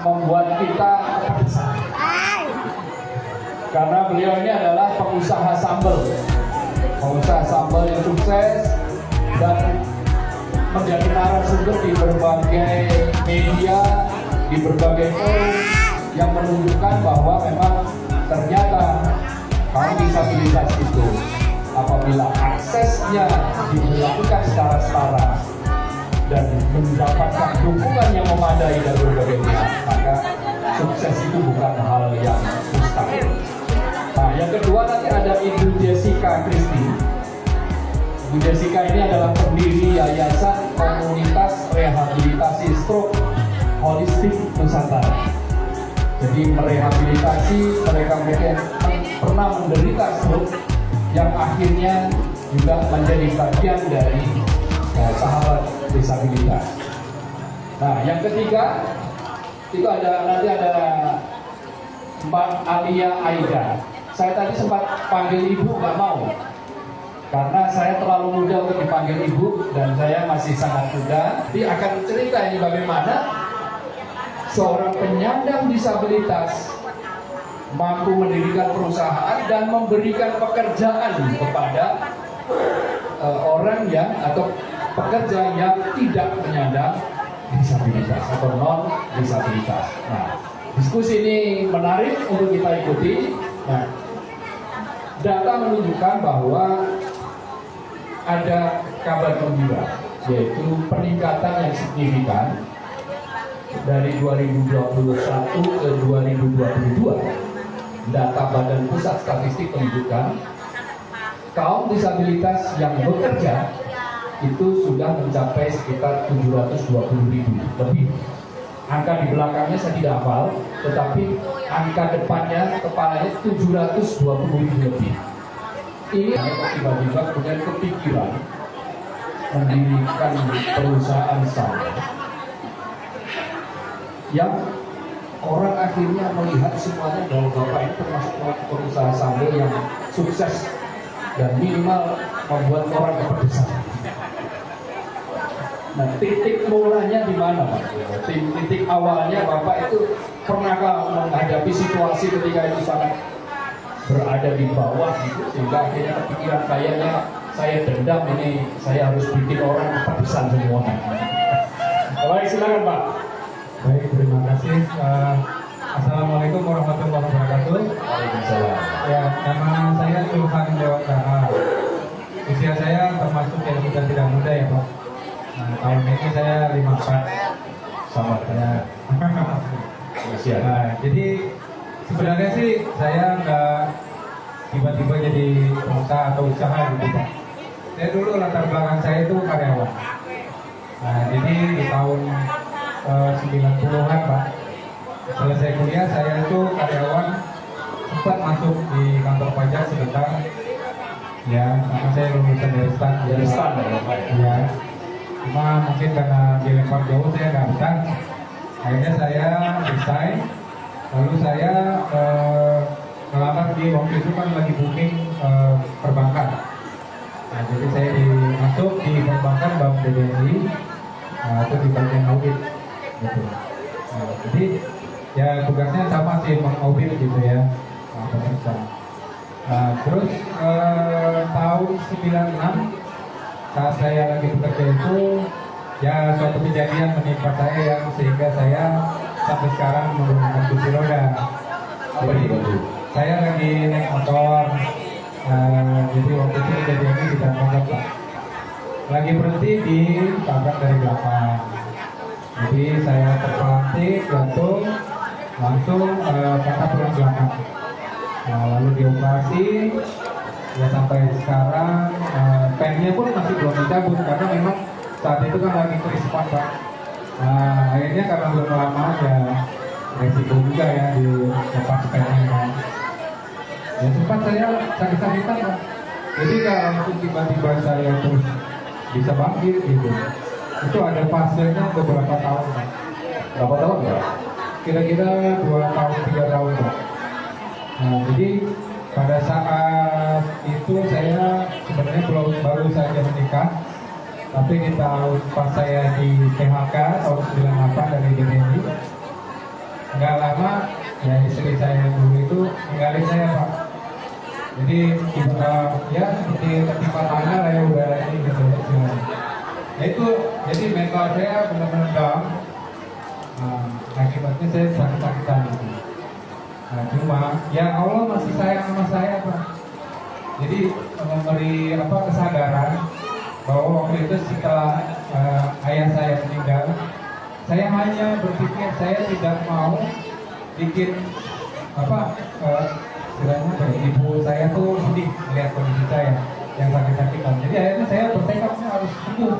membuat kita kepedesan. Karena beliau ini adalah pengusaha sambal yang sukses dan menjadi narasumber di berbagai media, di berbagai forum yang menunjukkan bahwa memang ternyata kaum disabilitas itu apabila aksesnya dilakukan secara setara dan mendapatkan dukungan yang memadai dari berbagai pihak, maka sukses itu bukan hal yang mustahil. Nah, yang kedua nanti ada Ibu Jessica Christie. Ibu Jessica ini adalah pendiri Yayasan Komunitas Rehabilitasi Stroke Holistik Nusantara. Jadi merehabilitasi mereka-mereka yang pernah menderita stroke yang akhirnya juga menjadi bagian dari sahabat disabilitas. Nah, yang ketiga itu nanti ada Mbak Alia Aida. Saya tadi sempat panggil ibu, nggak mau, karena saya terlalu muda untuk dipanggil ibu dan saya masih sangat muda. Dia akan cerita ini bagaimana seorang penyandang disabilitas mampu mendirikan perusahaan dan memberikan pekerjaan kepada orang yang atau pekerja yang tidak penyandang disabilitas atau non disabilitas. Nah, diskusi ini menarik untuk kita ikuti. Nah, data menunjukkan bahwa ada kabar gembira, yaitu peningkatan yang signifikan dari 2021 ke 2022. Data Badan Pusat Statistik menunjukkan kaum disabilitas yang bekerja itu sudah mencapai sekitar 720.000 lebih. Angka di belakangnya saya tidak hafal, tetapi angka depannya kepalanya 720.000 lebih. Ini tiba-tiba punya kepikiran mendirikan perusahaan sambal yang orang akhirnya melihat semuanya bahwa Bapak ini termasuk perusahaan sambal yang sukses dan minimal membuat orang kepedesan. Nah, titik mulanya di mana, Pak? Titik awalnya Bapak itu pernahkah menghadapi situasi ketika itu sangat berada di bawah gitu, sehingga akhirnya kepikiran kayaknya saya dendam ini, saya harus bikin orang kepedesan semua. Baik, silakan Pak. Baik, terima kasih. Assalamualaikum warahmatullahi wabarakatuh. Waalaikumsalam. Ya, nama saya Tuhan Dewata. Usia saya termasuk yang sudah tidak muda ya Pak. Nah, tahun ini saya 54. Sama Ya. usia. Nah, jadi sebenarnya sih saya nggak tiba-tiba jadi pengusaha atau usaha gitu Pak. Saya dulu latar belakang saya itu karyawan. Nah, jadi di tahun 90-an Pak, selesai kuliah saya itu karyawan, sempat masuk di kantor pajak sebentar. Ya, karena saya lulusan dari stan. Dari stan ya Pak. Ya, cuma mungkin karena dilempar jauh saya nggak betah. Akhirnya saya resign, lalu saya melamar di waktu itu kan lagi booming perbankan. Nah, jadi saya masuk di perbankan Bank BDNI, itu di bagian audit, gitu. Nah, jadi ya tugasnya sama sih, mengaudit gitu ya, pemirsa. Terus tahun 96 saat saya lagi bekerja itu ya suatu kejadian menimpa saya yang sehingga saya sampai sekarang menggunakan kursi roda. Jadi saya lagi naik motor, jadi waktu itu kejadiannya di Tangerang Pak. Lagi berhenti di tabrak dari belakang. Jadi saya terpelanting, jantung, langsung patah tulang belakang. Nah, lalu dioperasi, ya sampai sekarang pennya pun masih belum dicabut karena memang saat itu kan lagi kerispan Pak. Nah, akhirnya karena belum lama ya resiko juga ya di lepas pennya kan. Ya sempat saya sakit-sakitan Pak. Jadi kalau langsung tiba-tiba saya terus bisa bangkit gitu, itu ada fasenya beberapa tahun Pak. Berapa tahun ya? Kira-kira 2 tahun 3 tahun Pak. Nah, jadi pada saat itu saya sebenarnya baru saja menikah, tapi di tahun pas saya di PHK tahun 98 dari DNI, nggak lama ya istri saya dulu itu ninggalin saya Pak. Jadi ya seperti ketimpa tangga lah ya udah ini gitu. Ya itu jadi mental saya benar-benar down. Nah, akibatnya saya sakit-sakitan gitu. Nah, cuma ya Allah masih sayang sama saya Pak. Jadi memberi kesadaran bahwa waktu itu setelah ayah saya meninggal, saya hanya berpikir saya tidak mau bikin istilahnya ibu saya tuh sedih melihat kondisi saya yang sakit-sakitan. Jadi akhirnya saya bertekad harus sembuh,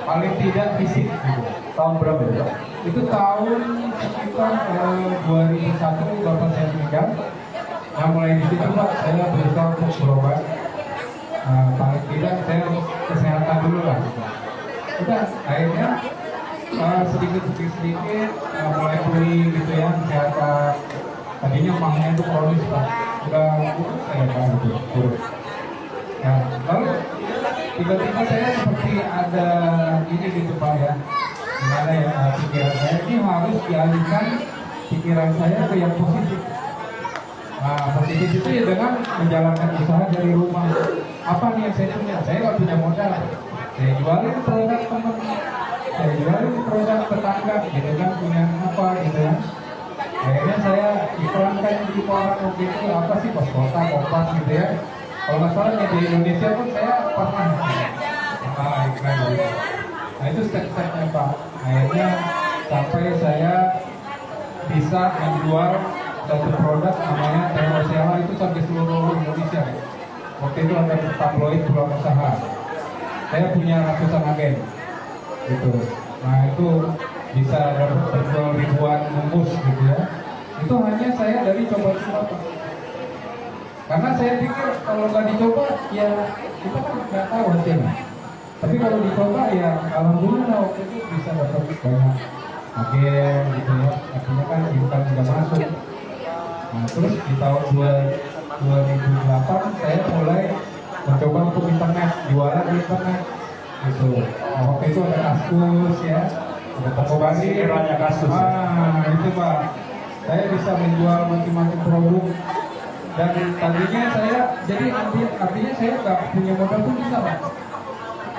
paling tidak fisik gitu. Tahun berapa ya? Itu tahun sekitar 2001 bapak saya meninggal. Nah mulai di situ Pak saya berusaha untuk berobat. Paling tidak saya kesehatan dulu lah. Udah akhirnya sedikit mulai pulih gitu ya kesehatan. Tadinya mahnya itu kronis Pak, udah saya Pak gitu turun. Nah lalu tiba-tiba saya seperti ada ini gitu Pak ya, gimana ya pikiran saya ini harus dialihkan pikiran saya ke yang positif. Nah positif itu ya dengan menjalankan usaha dari rumah. Apa nih yang saya punya? Saya nggak punya modal. Saya jualin produk teman, saya jualin produk tetangga, gitu kan punya apa gitu ya. Akhirnya saya iklankan di koran waktu itu apa sih Pos-Kota, Kompas gitu ya. Kalau nggak salah ya di Indonesia pun saya pernah iklan gitu. Nah itu step-stepnya Pak. Akhirnya sampai saya bisa menjual satu produk namanya Terosela itu sampai seluruh Indonesia. Waktu itu ada tabloid Pulang Usaha. Saya punya ratusan agen, gitu. Nah itu bisa dapat berjual ribuan bungkus, gitu ya. Itu hanya saya dari coba-coba. Karena saya pikir kalau nggak dicoba, ya kita kan nggak tahu hasilnya. Tapi kalau dicoba ya alhamdulillah waktu itu bisa dapat banyak agen, gitu ya. Akhirnya kan income sudah masuk. Nah terus di tahun 2008 saya mulai mencoba untuk internet, jualan di internet gitu. Nah, waktu itu ada Kaskus ya, ada toko basir, Eranya Kaskus. Itu Pak, saya bisa menjual macam-macam produk. Dan tadinya saya, jadi artinya saya nggak punya modal pun bisa Pak.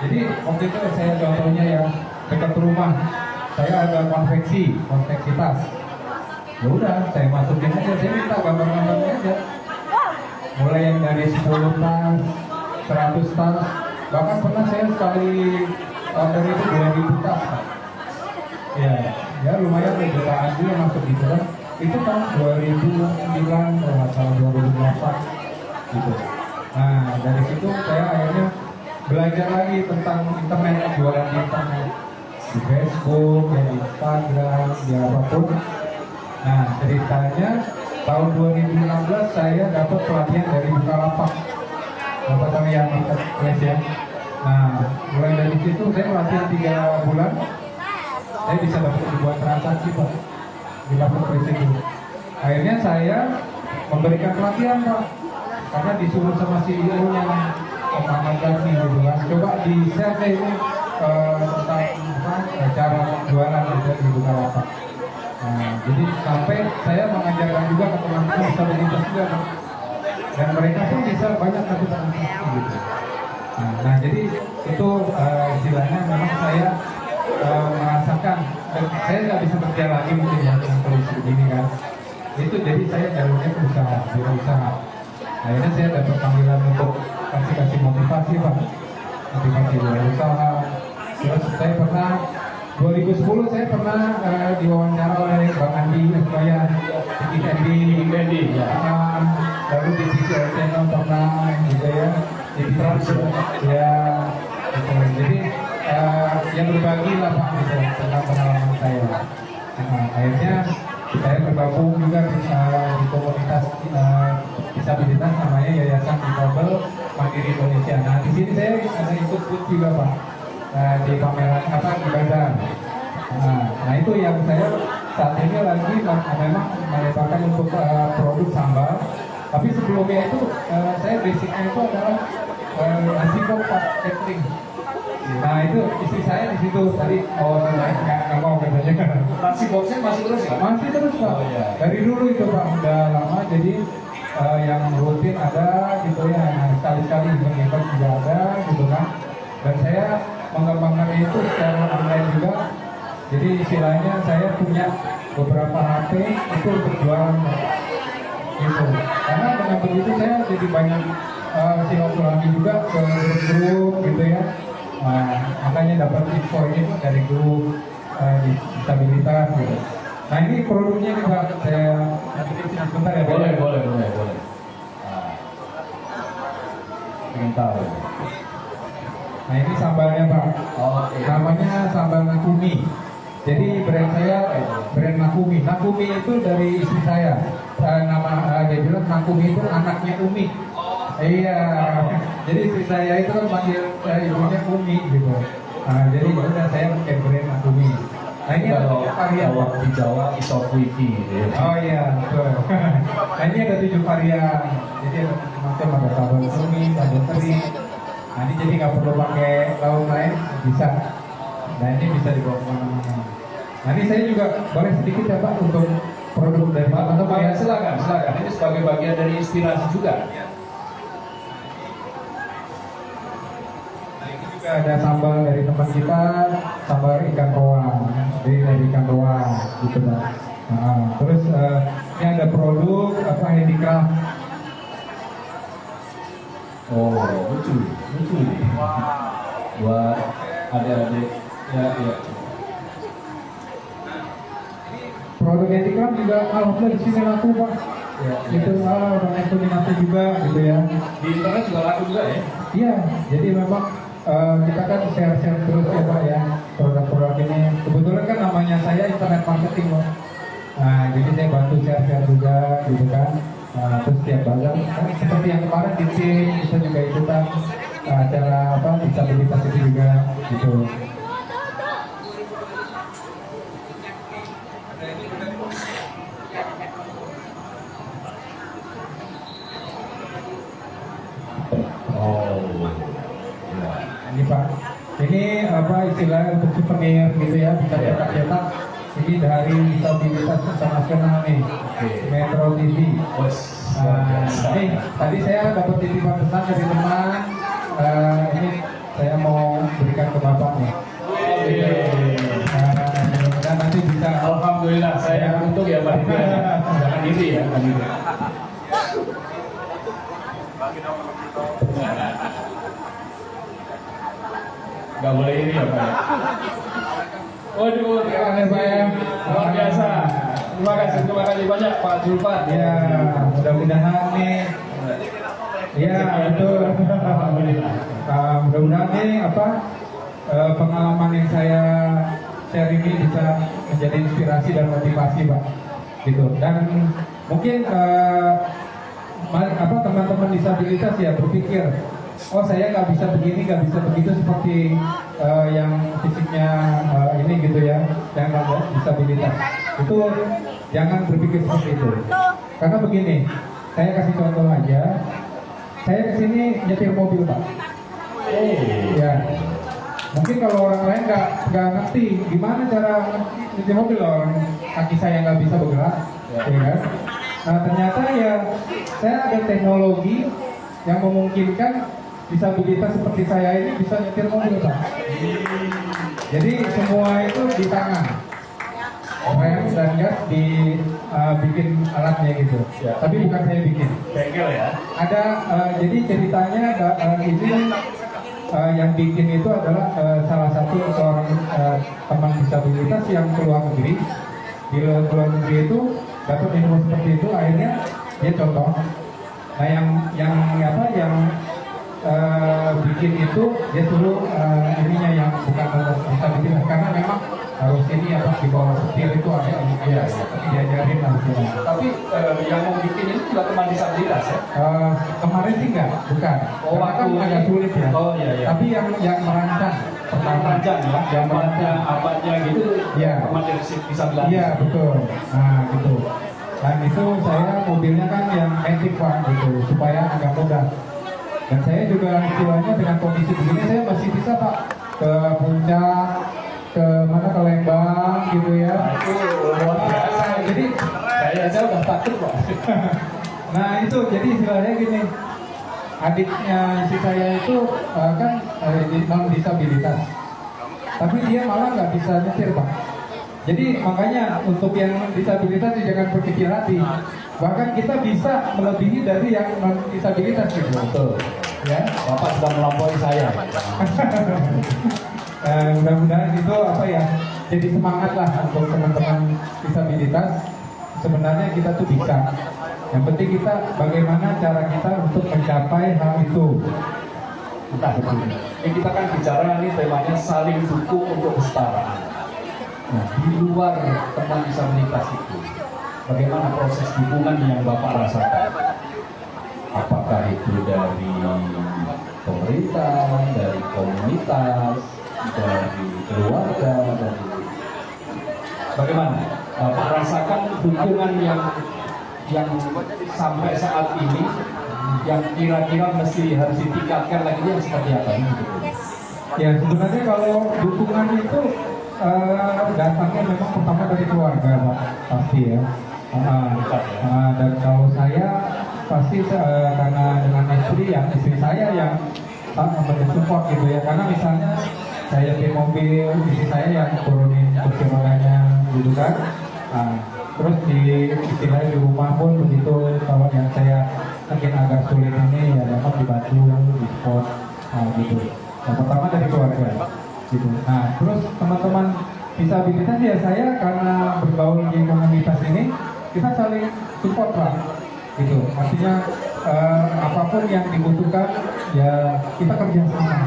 Jadi waktu itu saya contohnya ya dekat rumah, saya ada konveksi tas. Ya udah, saya masukin aja, saya minta gambar-gambarnya aja. Mulai yang dari 10 tas, 100 tas, bahkan pernah saya sekali order itu 2000 tas. Ya lumayan jutaan juga masuk gitu kan. Itu tahun 2009 kalau nggak salah 2008 gitu. Nah dari situ saya akhirnya belajar lagi tentang internet, jualan di internet, di Facebook, ya, di Instagram, di apapun. Nah ceritanya tahun 2016 saya dapat pelatihan dari Bukalapak. Bapak tahu yang marketplace ya. Nah mulai dari situ saya latihan 3 bulan. Saya bisa dapat ribuan transaksi Pak di marketplace itu. Akhirnya saya memberikan pelatihan Pak, karena disuruh sama CEO-nya Muhammad Ghani gitu kan. Coba di share deh ini tentang cara jualan di Bukalapak. Nah, jadi sampai saya mengajarkan juga ke teman-teman bisa begitu juga, dan mereka pun bisa banyak dapat transaksi gitu. Nah, jadi itu istilahnya memang saya merasakan, dan saya nggak bisa kerja lagi mungkin ya dengan kondisi begini kan. Itu jadi saya jalurnya berusaha. Akhirnya saya dapat panggilan untuk kasih motivasi Pak, motivasi berusaha. Terus saya pernah 2010 saya pernah diwawancara oleh Bang Andi Esbaya di Andi ya. Lalu di CCL Channel pernah juga ya, di Trans ya gitu. Jadi yang berbagi lah Pak gitu, tentang pengalaman saya. Akhirnya saya bergabung juga di komunitas disabilitas namanya Yayasan Difabel Mandiri Indonesia. Nah di sini saya ada ikut booth juga Pak, di pameran di bazar. Nah itu yang saya saat ini lagi memang meletakkan untuk produk sambal. Tapi sebelumnya itu saya basicnya itu adalah asiko Pak catering. Nah itu istri saya di situ tadi saya nggak mau katanya. Nasi boxnya masih terus ya? Masih terus Pak. Oh, iya. Dari dulu itu Pak, udah lama jadi yang rutin ada gitu ya, nah, sekali-sekali event juga ada gitu kan. Dan saya mengembangkan itu secara online juga. Jadi istilahnya saya punya beberapa HP itu untuk jualan gitu. Karena dengan begitu saya jadi banyak silaturahmi juga ke grup gitu ya. Makanya dapat info ini Pak dari grup disabilitas gitu. Nah ini produknya nih Pak, saya sebentar ya. Boleh. Ingin tahu. Nah ini sambalnya Pak. Oke. Namanya sambal Nakumi. Jadi brand saya brand Nakumi. Nakumi itu dari istri saya. Dia bilang Nakumi itu anaknya Umi. Iya. Jadi istri saya itu kan panggil ibunya Umi gitu. Nah, jadi udah saya pakai brand Nakumi. Nah ini ada varian Pak. Di Jawa isokwiti gitu ya. Oh iya, betul. Nah ini ada 7 varian. Jadi ada macam ada sambal Nakumi, sambal teri. Nah ini jadi nggak perlu pakai lauk lain, bisa. Nah ini bisa dibawa kemana-mana. Nah ini saya juga boleh sedikit ya Pak untuk produk dari Atau Pak, ya, silakan. Ini sebagai bagian dari inspirasi juga. Nah, ini juga ada sambal dari teman kita, sambal ikan roa, jadi dari ikan roa gitu Pak. Nah, terus ini ada produk handicraft. Oh, lucu nih. Buat adik-adik, ya. Produk handicraft juga alhamdulillah di sini laku Pak. Ya, Itu orang itu minati juga gitu ya. Di internet juga laku juga ya. Iya, jadi memang kita kan share-share terus ya Pak ya produk-produk ini. Kebetulan kan namanya saya internet marketing Pak. Nah, jadi saya bantu share-share juga gitu kan. Terus tiap bazar kan seperti yang kemarin di tim kita juga ikutan acara disabilitas itu juga gitu. Oh, ya. Ini Pak, ini istilahnya untuk souvenir gitu ya, bisa cetak-cetak. Ini dari disabilitas internasional nih, Metro TV. Ini tadi saya dapat titipan pesan dari teman. Ini saya mau berikan ke Bapak nih. Dan nanti bisa. Alhamdulillah, saya untung ya Pak. Jangan iri ya, jangan iri. Gak boleh iri ya Pak. Waduh, terima kasih Pak ya. Luar biasa. Terima kasih banyak Pak Julfan. Ya, mudah-mudahan nih. Ya, betul. Alhamdulillah. Mudah-mudahan nih pengalaman yang saya share ini bisa menjadi inspirasi dan motivasi Pak. Gitu. Dan mungkin teman-teman disabilitas ya berpikir, oh saya nggak bisa begini, nggak bisa begitu seperti yang fisiknya ini gitu ya, yang nggak disabilitas. Itu jangan berpikir seperti itu. Karena begini, saya kasih contoh aja. Saya kesini nyetir mobil Pak. Ya, mungkin kalau orang lain nggak ngerti gimana cara nyetir mobil, orang kaki saya nggak bisa bergerak, ya kan? Nah ternyata ya saya ada teknologi yang memungkinkan disabilitas seperti saya ini bisa nyetir mobil Pak. Jadi semua itu di tangan, rem dan gas dibikin alatnya gitu. Ya. Tapi bukan saya bikin. Bengkel ya. Ada jadi ceritanya ini yang bikin itu adalah salah satu seorang teman disabilitas yang keluar negeri. Di luar negeri itu dapat info seperti itu, akhirnya dia contoh. Nah yang bikin itu dia suruh ininya yang bukan disabilitas karena memang harus ini di bawah setir itu ada ini ya, tapi diajarin harusnya. Tapi yang mau bikin ini juga teman disabilitas ya? Kemarin sih enggak, bukan. Oh, karena kan waktu agak sulit ya. Oh iya. Tapi yang merancang Merancang ya, yang merancang. apanya gitu. Iya. Teman disabilitas. Iya betul. Nah gitu. Dan itu saya mobilnya kan yang antik Pak gitu, supaya agak mudah. Dan saya juga istilahnya dengan kondisi begini saya masih bisa Pak ke puncak ke mana, ke Lembang gitu ya. Itu luar biasa. Jadi Saya aja udah takut kok. nah itu jadi istilahnya gini, adiknya istri saya itu kan non disabilitas, tapi dia malah nggak bisa nyetir Pak. Jadi makanya untuk yang disabilitas jangan berkecil hati. Bahkan kita bisa melebihi dari yang non disabilitas gitu. Betul. Ya. Bapak sudah melampaui saya. Mudah-mudahan itu apa ya, jadi semangat lah untuk teman-teman disabilitas. Sebenarnya kita tuh bisa. Yang penting kita bagaimana cara kita untuk mencapai hal itu. Entah betul. Ini kita kan bicara nih temanya saling dukung untuk kesetaraan. Nah, di luar teman disabilitas itu, bagaimana proses dukungan yang Bapak rasakan? Apakah itu dari pemerintah, dari komunitas, dari keluarga, dari bagaimana Bapak rasakan dukungan yang sampai saat ini yang kira-kira mesti harus ditingkatkan lagi yang seperti apa ini? Ya sebenarnya kalau dukungan itu datangnya memang pertama dari keluarga Pak, pasti ya. Dan kalau saya pasti karena dengan istri saya yang mensupport gitu ya, karena misalnya saya di mobil, istri saya yang turunin kursi rodanya gitu kan. Terus di istilahnya di rumah pun begitu, kalau yang saya mungkin agak sulit ini ya memang dibantu di support gitu. Yang pertama dari keluarga gitu. Nah terus teman-teman disabilitas ya, saya karena bergaul di komunitas ini kita saling support lah gitu. Artinya apapun yang dibutuhkan ya kita kerja sama.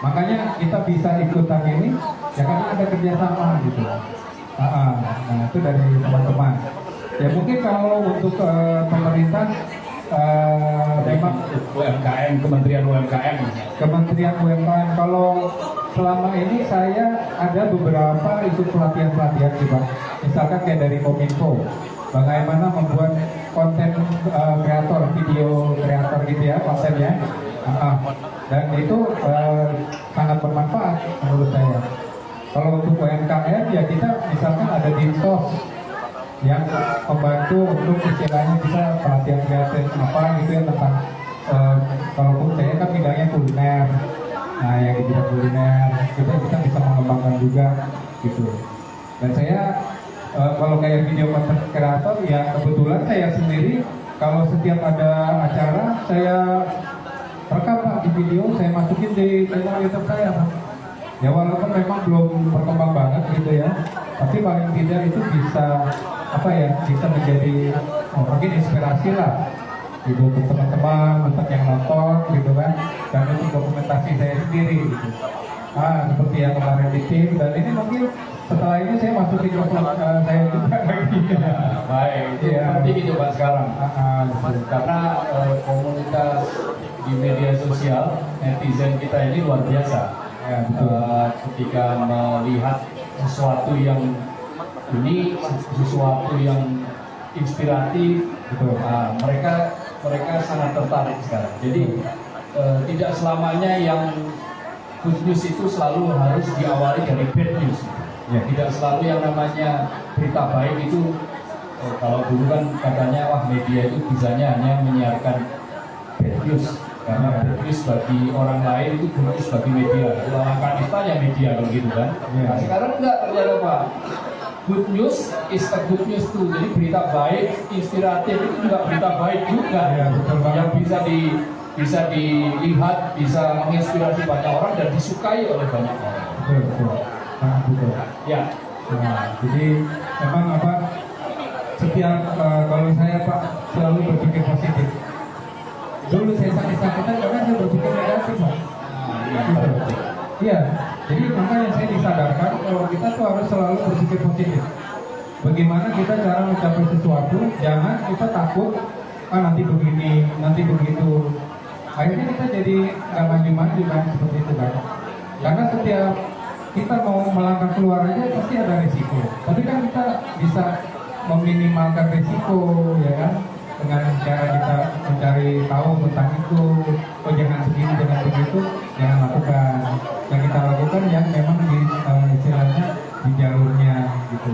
Makanya kita bisa ikutan ini ya karena ada kerjasama gitu. Nah itu dari teman-teman. Ya mungkin kalau untuk pemerintah memang UMKM, Kementerian UMKM. Kementerian UMKM, kalau selama ini saya ada beberapa ikut pelatihan-pelatihan juga. Misalkan kayak dari Kominfo, bagaimana membuat konten kreator, video kreator gitu ya, kontennya. Dan itu sangat bermanfaat menurut saya. Kalau untuk UMKM ya kita misalkan ada Dinsos yang membantu untuk istilahnya bisa pelatihan kreatif apa gitu ya tentang kalaupun saya kan bidangnya kuliner, nah yang di bidang kuliner kita bisa mengembangkan juga gitu. Dan saya kalau kayak video content kreator ya kebetulan saya sendiri kalau setiap ada acara saya rekam Pak di video, saya masukin di channel YouTube saya Pak. Ya walaupun memang belum berkembang banget gitu ya, tapi paling tidak itu bisa apa ya, bisa menjadi mungkin inspirasi lah gitu untuk teman-teman, untuk yang nonton gitu kan, dan untuk dokumentasi saya sendiri gitu. Seperti yang kemarin di tim, dan ini mungkin setelah ini saya masukin ke vlog saya juga lagi. Baik, itu penting itu Pak sekarang. Karena komunitas di media sosial, netizen kita ini luar biasa. Ya, betul. Ketika melihat sesuatu yang unik, sesuatu yang inspiratif, betul. Mereka sangat tertarik sekarang. Jadi tidak selamanya yang good news itu selalu harus diawali dari bad news. Ya. Tidak selalu yang namanya berita baik itu kalau dulu kan katanya wah media itu bisanya hanya menyiarkan bad news. Karena bad news bagi orang lain itu good news bagi media. Langkah istanya media kalau gitu kan. Ya. Nah, sekarang enggak ternyata Pak. Good news is a good news too. Jadi berita baik, inspiratif itu juga berita baik juga. Ya, yang bisa dilihat, bisa menginspirasi banyak orang dan disukai oleh banyak orang. Betul. Betul. Ya. Nah, jadi memang apa? Setiap kalau saya Pak selalu berpikir positif. Dulu saya sakit-sakitan karena saya berpikir negatif Pak. Iya, jadi makanya saya disadarkan kalau kita tuh harus selalu berpikir positif. Bagaimana kita cara mencapai sesuatu, jangan kita takut, nanti begini, nanti begitu. Akhirnya kita jadi nggak maju-maju kan, seperti itu kan. Karena setiap kita mau melangkah keluar aja pasti ada risiko. Tapi kan kita bisa meminimalkan risiko, ya kan. dengan cara kita mencari tahu tentang itu, oh jangan begini, jangan begitu, jangan lakukan. Yang kita lakukan yang memang di istilahnya di jalurnya gitu.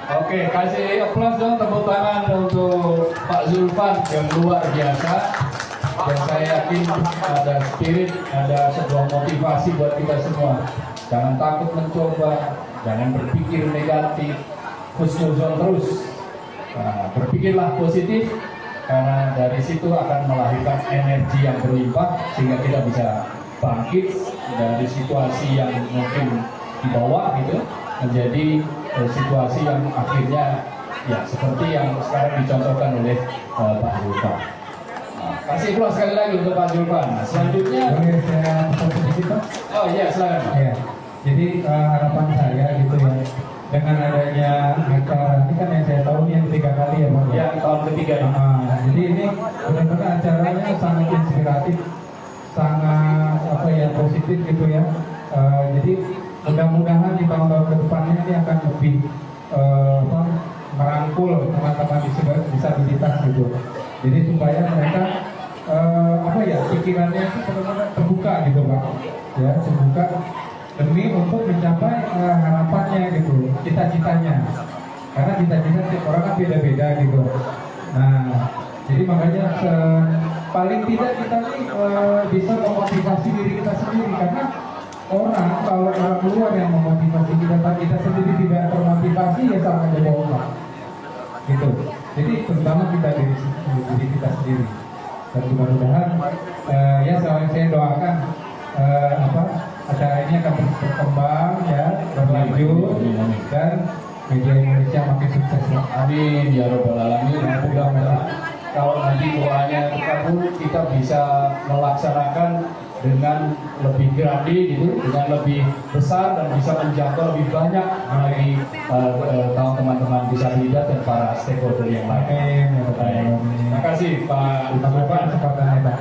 Oke, kasih aplaus dong, tepuk tangan untuk Pak Zulfan yang luar biasa. Dan saya yakin ada spirit, ada sebuah motivasi buat kita semua. Jangan takut mencoba, jangan berpikir negatif, husnuzon terus. Nah, berpikirlah positif, karena dari situ akan melahirkan energi yang berlimpah sehingga kita bisa bangkit dari situasi yang mungkin di bawah gitu menjadi situasi yang akhirnya ya seperti yang sekarang dicontohkan oleh Pak Zulfan. Nah, kasih aplaus sekali lagi untuk Pak Zulfan. Nah, selanjutnya, Boleh saya foto sedikit Pak? oh iya silakan Pak. Ya, jadi harapan saya gitu ya, dengan adanya acara ini kan yang saya tahu ini yang ketiga kali ya Pak. Ya, tahun ketiga ini. Jadi ini benar-benar acaranya sangat inspiratif, sangat apa ya positif gitu ya. Jadi mudah-mudahan di tahun-tahun kedepannya ini akan lebih apa, merangkul teman-teman disabilitas gitu. Jadi supaya mereka apa ya pikirannya itu benar-benar terbuka gitu Pak. Ya, terbuka demi untuk mencapai harapannya gitu, cita-citanya. Karena cita-cita setiap orang kan beda-beda gitu. Nah, jadi makanya paling tidak kita nih bisa memotivasi diri kita sendiri, karena kalau orang luar yang memotivasi kita, tapi kita sendiri tidak termotivasi ya sama aja bohong Pak. Gitu. Jadi terutama kita diri kita sendiri. Dan mudah-mudahan ya saya doakan apa acara ini akan terus berkembang ya, berlanjut dan media Indonesia makin sukses. Amin ya robbal alamin. Mudah-mudahan kalau nanti doanya terkabul, kita bisa melaksanakan dengan lebih grandi gitu, dengan lebih besar dan bisa menjangkau lebih banyak lagi teman-teman disabilitas dan para stakeholder yang lain. Amin. Terima kasih Pak Terima kasih kesempatannya Pak.